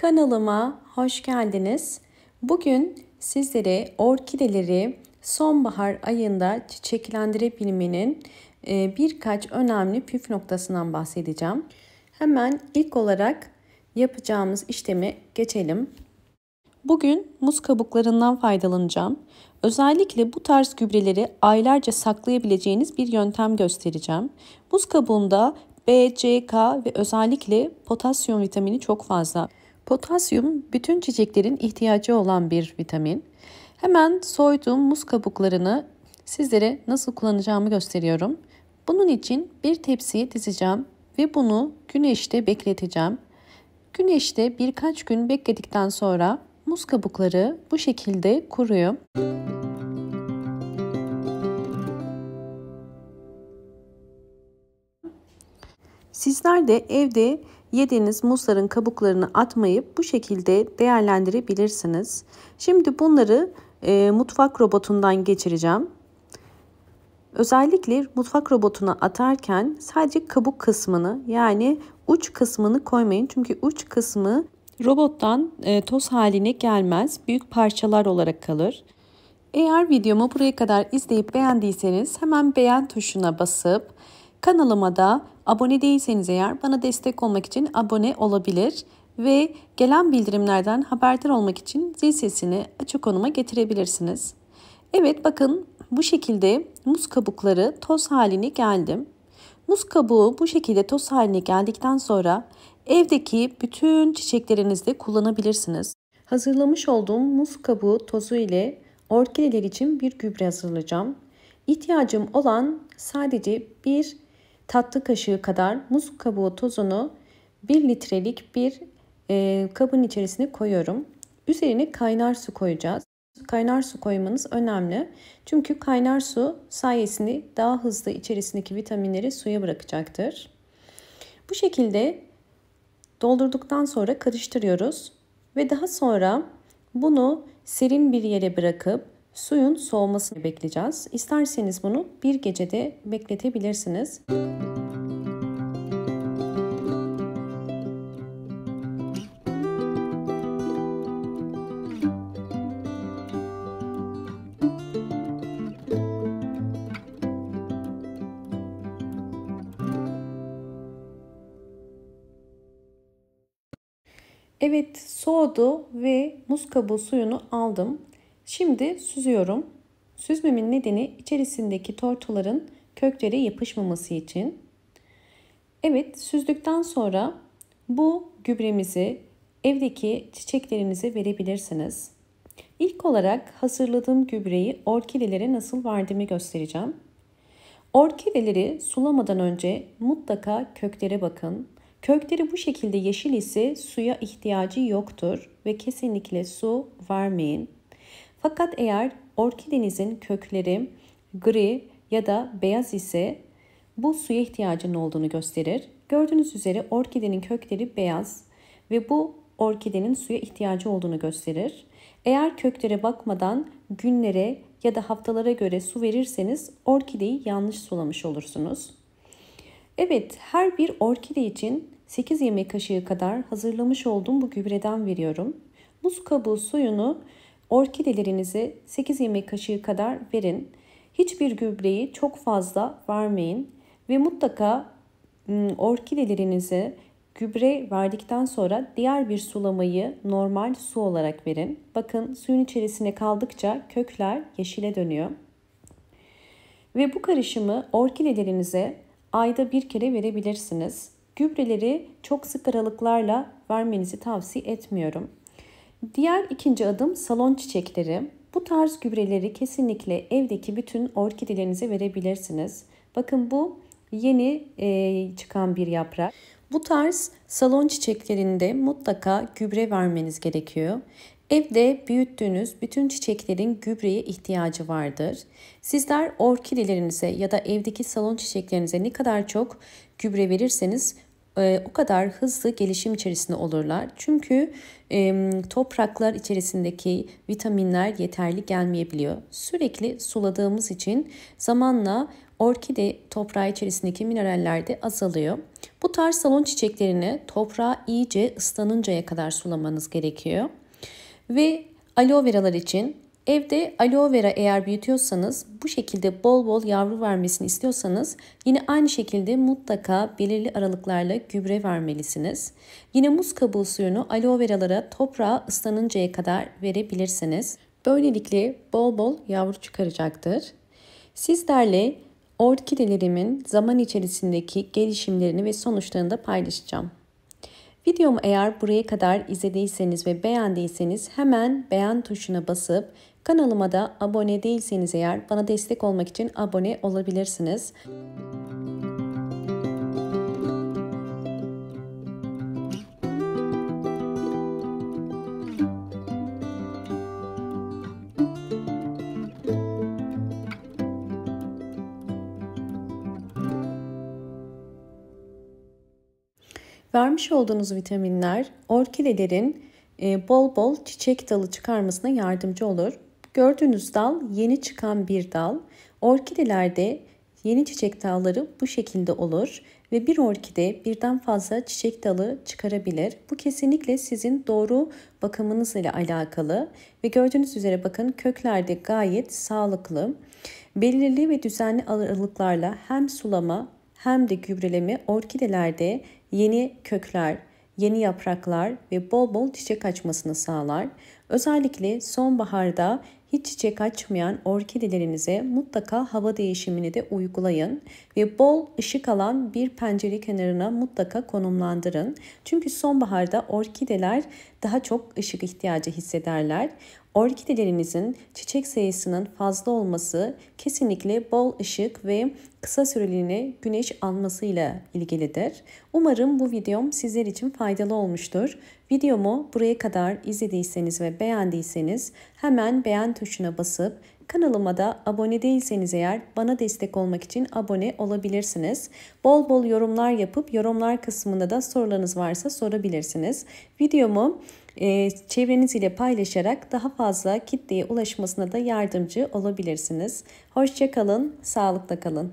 Kanalıma hoş geldiniz. Bugün sizlere orkideleri sonbahar ayında çiçeklendirebilmenin birkaç önemli püf noktasından bahsedeceğim. Hemen ilk olarak yapacağımız işleme geçelim. Bugün muz kabuklarından faydalanacağım. Özellikle bu tarz gübreleri aylarca saklayabileceğiniz bir yöntem göstereceğim. Muz kabuğunda B, C, K ve özellikle potasyum vitamini çok fazla. Potasyum bütün çiçeklerin ihtiyacı olan bir vitamin. Hemen soyduğum muz kabuklarını sizlere nasıl kullanacağımı gösteriyorum. Bunun için bir tepsiye dizeceğim ve bunu güneşte bekleteceğim. Güneşte birkaç gün bekledikten sonra muz kabukları bu şekilde kuruyor. Sizler de evde yediğiniz muzların kabuklarını atmayıp bu şekilde değerlendirebilirsiniz. Şimdi bunları mutfak robotundan geçireceğim. Özellikle mutfak robotuna atarken sadece kabuk kısmını yani uç kısmını koymayın. Çünkü uç kısmı robottan toz haline gelmez. Büyük parçalar olarak kalır. Eğer videomu buraya kadar izleyip beğendiyseniz hemen beğen tuşuna basıp kanalıma da abone değilseniz eğer bana destek olmak için abone olabilir ve gelen bildirimlerden haberdar olmak için zil sesini açık konuma getirebilirsiniz. Evet, bakın bu şekilde muz kabukları toz haline geldi. Muz kabuğu bu şekilde toz haline geldikten sonra evdeki bütün çiçeklerinizde kullanabilirsiniz. Hazırlamış olduğum muz kabuğu tozu ile orkideler için bir gübre hazırlayacağım. İhtiyacım olan sadece bir tatlı kaşığı kadar muz kabuğu tozunu 1 litrelik bir kabın içerisine koyuyorum. Üzerine kaynar su koyacağız. Kaynar su koymanız önemli. Çünkü kaynar su sayesinde daha hızlı içerisindeki vitaminleri suya bırakacaktır. Bu şekilde doldurduktan sonra karıştırıyoruz ve daha sonra bunu serin bir yere bırakıp suyun soğumasını bekleyeceğiz. İsterseniz bunu bir gecede bekletebilirsiniz. Evet, soğudu ve muz kabuğu suyunu aldım. Şimdi süzüyorum. Süzmemin nedeni içerisindeki tortuların köklere yapışmaması için. Evet, süzdükten sonra bu gübremizi evdeki çiçeklerinize verebilirsiniz. İlk olarak hazırladığım gübreyi orkidelere nasıl verdiğimi göstereceğim. Orkideleri sulamadan önce mutlaka köklere bakın. Kökleri bu şekilde yeşil ise suya ihtiyacı yoktur ve kesinlikle su vermeyin. Fakat eğer orkidenizin kökleri gri ya da beyaz ise bu suya ihtiyacının olduğunu gösterir. Gördüğünüz üzere orkidenin kökleri beyaz ve bu orkidenin suya ihtiyacı olduğunu gösterir. Eğer köklere bakmadan günlere ya da haftalara göre su verirseniz orkideyi yanlış sulamış olursunuz. Evet, her bir orkide için 8 yemek kaşığı kadar hazırlamış olduğum bu gübreden veriyorum. Muz kabuğu suyunu orkidelerinize 8 yemek kaşığı kadar verin. Hiçbir gübreyi çok fazla vermeyin ve mutlaka orkidelerinize gübre verdikten sonra diğer bir sulamayı normal su olarak verin. Bakın suyun içerisine kaldıkça kökler yeşile dönüyor. Ve bu karışımı orkidelerinize ayda bir kere verebilirsiniz. Gübreleri çok sık aralıklarla vermenizi tavsiye etmiyorum. Diğer ikinci adım salon çiçekleri. Bu tarz gübreleri kesinlikle evdeki bütün orkidelerinize verebilirsiniz. Bakın bu yeni çıkan bir yaprak. Bu tarz salon çiçeklerinde mutlaka gübre vermeniz gerekiyor. Evde büyüttüğünüz bütün çiçeklerin gübreye ihtiyacı vardır. Sizler orkidelerinize ya da evdeki salon çiçeklerinize ne kadar çok gübre verirseniz o kadar hızlı gelişim içerisinde olurlar. Çünkü topraklar içerisindeki vitaminler yeterli gelmeyebiliyor. Sürekli suladığımız için zamanla orkide toprağı içerisindeki mineraller de azalıyor. Bu tarz salon çiçeklerini toprağa iyice ıslanıncaya kadar sulamanız gerekiyor. Ve aloe veralar için evde aloe vera eğer büyütüyorsanız, bu şekilde bol bol yavru vermesini istiyorsanız yine aynı şekilde mutlaka belirli aralıklarla gübre vermelisiniz. Yine muz kabuğu suyunu aloe veralara toprağa ıslanıncaya kadar verebilirsiniz. Böylelikle bol bol yavru çıkaracaktır. Sizlerle orkidelerimin zaman içerisindeki gelişimlerini ve sonuçlarını da paylaşacağım. Videomu eğer buraya kadar izlediyseniz ve beğendiyseniz hemen beğen tuşuna basıp kanalıma da abone değilseniz eğer bana destek olmak için abone olabilirsiniz. Vermiş olduğunuz vitaminler orkidelerin bol bol çiçek dalı çıkarmasına yardımcı olur. Gördüğünüz dal yeni çıkan bir dal. Orkidelerde yeni çiçek dalları bu şekilde olur ve bir orkide birden fazla çiçek dalı çıkarabilir. Bu kesinlikle sizin doğru bakımınız ile alakalı ve gördüğünüz üzere bakın köklerde gayet sağlıklı. Belirli ve düzenli aralıklarla hem sulama hem de gübreleme orkidelerde yeni kökler, yeni yapraklar ve bol bol çiçek açmasını sağlar. Özellikle sonbaharda hiç çiçek açmayan orkidelerinize mutlaka hava değişimini de uygulayın ve bol ışık alan bir pencere kenarına mutlaka konumlandırın. Çünkü sonbaharda orkideler daha çok ışık ihtiyacı hissederler. Orkidelerinizin çiçek sayısının fazla olması kesinlikle bol ışık ve kısa süreliğine güneş almasıyla ilgilidir. Umarım bu videom sizler için faydalı olmuştur. Videomu buraya kadar izlediyseniz ve beğendiyseniz hemen beğen tuşuna basıp kanalıma da abone değilseniz eğer bana destek olmak için abone olabilirsiniz. Bol bol yorumlar yapıp yorumlar kısmında da sorularınız varsa sorabilirsiniz. Videomu çevreniz ile paylaşarak daha fazla kitleye ulaşmasına da yardımcı olabilirsiniz. Hoşça kalın, sağlıkla kalın.